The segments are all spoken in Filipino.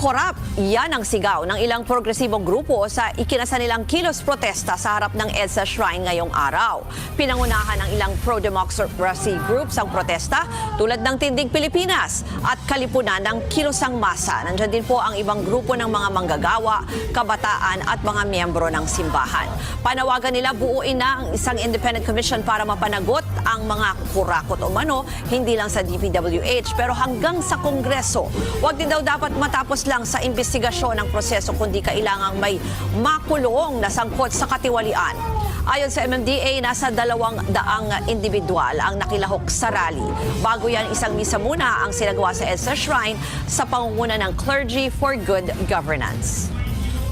korap. Yan ang sigaw ng ilang progresibong grupo sa ikinasa nilang kilos protesta sa harap ng EDSA Shrine ngayong araw. Pinangunahan ng ilang pro-democracy groups ang protesta tulad ng Tinding Pilipinas at Kalipunan ng Kilosang Masa. Nandiyan din po ang ibang grupo ng mga manggagawa, kabataan at mga miyembro ng simbahan. Panawagan nila buuin na ang isang independent commission para mapanagot ang mga kurakot o mano, hindi lang sa DPWH pero hanggang sa Kongreso. Huwag din daw dapat matapos lang sa investigasyon ng proseso kundi kailangang may makulong na sangkot sa katiwalian. Ayon sa MMDA, nasa 200 individual ang nakilahok sa rally. Bago yan, isang misa muna ang sinagawa sa EDSA Shrine sa pangunguna ng Clergy for Good Governance.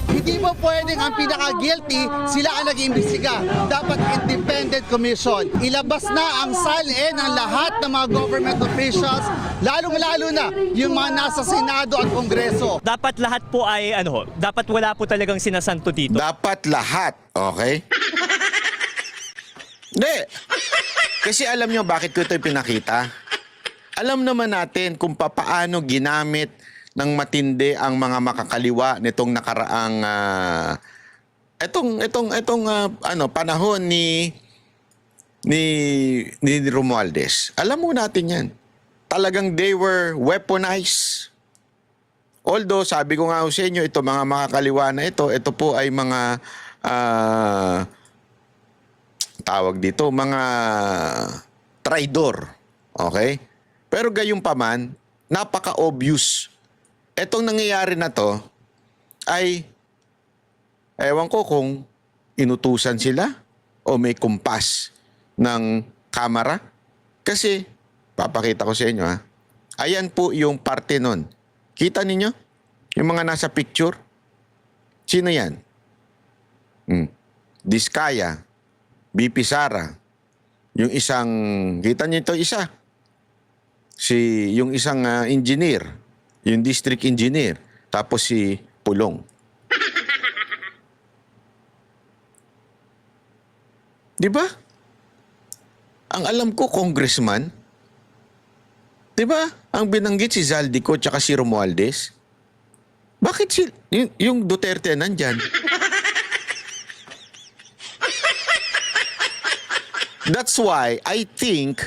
Hindi mo pwedeng ang pinaka-guilty, sila ang nag-iimbestiga. Dapat independent commission. Ilabas na ang salin ng lahat ng mga government officials, lalong-lalo na yung mga nasa Senado at Kongreso. Dapat lahat po ay dapat wala po talagang sinasanto dito. Dapat lahat, okay? Hindi. Kasi alam nyo bakit ko ito pinakita? Alam naman natin kung paano ginamit ng matindi ang mga makakaliwa nitong nakaraang panahon ni Romualdez. Alam mo natin 'yan. Talagang they were weaponized. Although sabi ko nga sa inyo, ito mga makakaliwa na ito po ay mga tawag dito, mga traidor. Okay? Pero gayunpaman, napaka-obvious. Etong nangyayari na to ay ewan ko kung inutusan sila o may kumpas ng kamera. Kasi, papakita ko sa inyo ha. Ayan po yung parte nun. Kita ninyo? Yung mga nasa picture? Sino yan? Diskaya, BP Sara, yung isang, kita niyo ito isa? Yung isang engineer, yung district engineer, tapos si Pulong. Di ba? Ang alam ko, congressman. Di ba? Ang binanggit si Zaldico tsaka si Romualdez. Bakit yung Duterte nandyan? That's why I think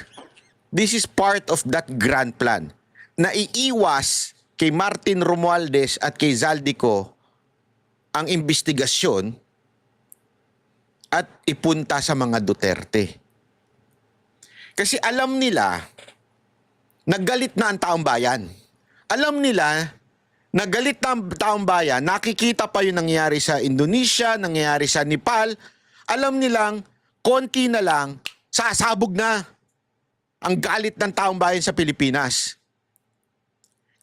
this is part of that grand plan na iiwas kay Martin Romualdez at kay Zaldico ang investigasyon at ipunta sa mga Duterte. Kasi alam nila nagalit na ang taong bayan. Alam nila nagalit na ang taong bayan, nakikita pa yung nangyayari sa Indonesia, nangyayari sa Nepal. Alam nilang konti na lang, sasabog na ang galit ng taong bayan sa Pilipinas.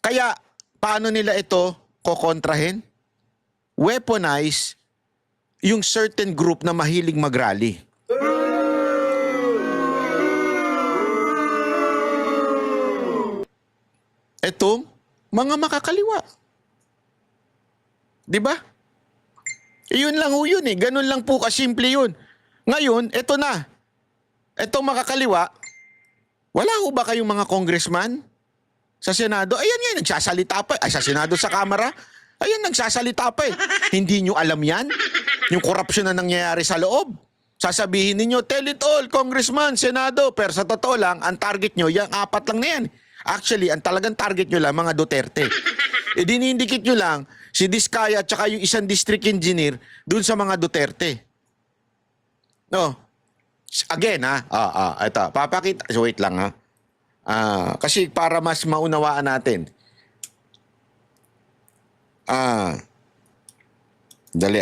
Kaya, paano nila ito kokontrahin? Weaponize yung certain group na mahilig mag-rally. Etong mga makakaliwa. Di ba? Iyon lang ho yun eh. Ganun lang po kasimple yun. Ngayon, eto na. Etong makakaliwa, wala ho ba kayong mga congressman sa Senado? Ayan nga, nagsasalita pa. Ay, sa Senado, sa Kamara. Ayan, nagsasalita pa eh. Hindi nyo alam yan? Yung korupsyon na nangyayari sa loob. Sasabihin ninyo, tell it all, Congressman, Senado. Pero sa totoo lang, ang target nyo, yung 4 lang na yan. Actually, ang talagang target nyo lang, mga Duterte. E dinindikit nyo lang, si Diskaya at saka yung isang district engineer dun sa mga Duterte. No. Again, ha? Ito, papakita. Wait lang, ha? Kasi para mas maunawaan natin. Dali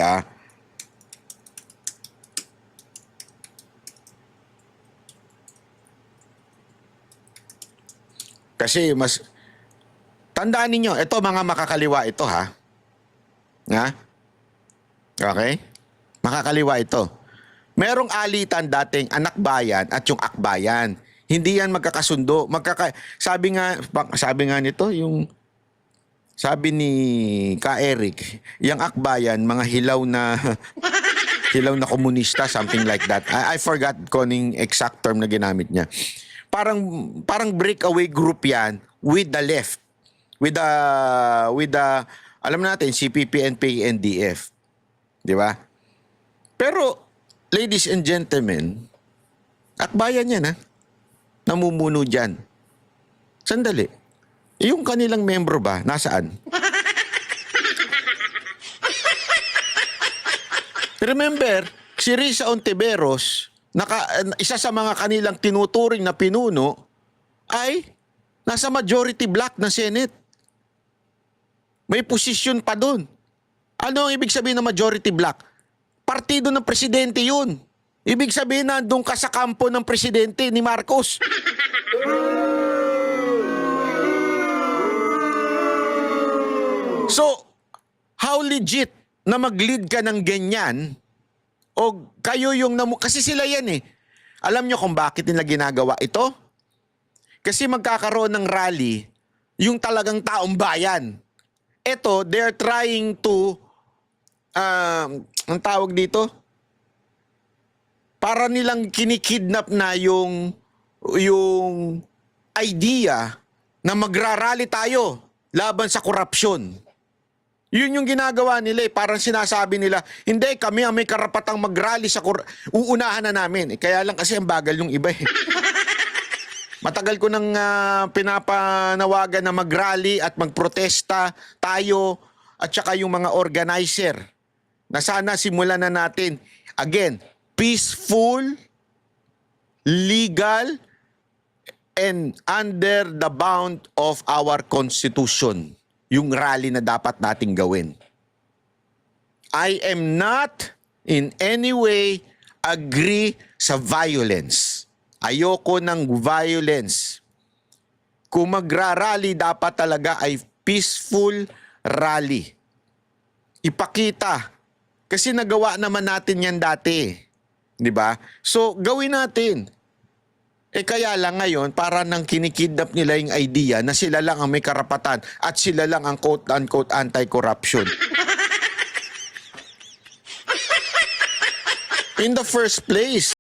Kasi mas tandaan ninyo, ito mga makakaliwa ito ha. Nga? Okay? Makakaliwa ito. Merong alitan dating anak bayan at yung akbayan. Hindi yan magkakasundo. Sabi nga nito, sabi ni Ka Eric, yung akbayan, mga hilaw na komunista, something like that. I forgot koning exact term na ginamit niya. Parang breakaway group yan with the left. With the Alam natin, CPP, NPA, NDF. Di ba? Pero, ladies and gentlemen, akbayan yan ha. Namumuno dyan. Sandali. Yung kanilang membro ba, nasaan? Remember, si Risa Ontiveros, isa sa mga kanilang tinuturing na pinuno, ay nasa majority block na Senate. May posisyon pa doon. Ano ang ibig sabihin ng majority block? Partido ng presidente yun. Ibig sabihin na doon ka sa kampo ng presidente ni Marcos. So, how legit na mag-lead ka ng ganyan o kayo yung kasi sila yan eh. Alam nyo kung bakit nila ginagawa ito? Kasi magkakaroon ng rally yung talagang taong bayan. Ito, they're trying to ang tawag dito? Para nilang kinikidnap na yung idea na magrarally tayo laban sa korupsyon. Yun yung ginagawa nila eh. Parang sinasabi nila, hindi, kami ang may karapatang mag-rally sa uunahan na namin. Kaya lang kasi ang bagal yung iba eh. Matagal ko nang pinapanawagan na mag-rally at magprotesta tayo at saka yung mga organizer na sana simulan na natin. Again, peaceful, legal, and under the bound of our Constitution. Yung rally na dapat nating gawin. I am not in any way agree sa violence. Ayoko ng violence. Kung magra-rally, dapat talaga ay peaceful rally. Ipakita. Kasi nagawa naman natin yan dati. Di ba? So, gawin natin. Kaya lang ngayon, para nang kinikidnap nila yung idea na sila lang ang may karapatan at sila lang ang quote-unquote anti-corruption. In the first place,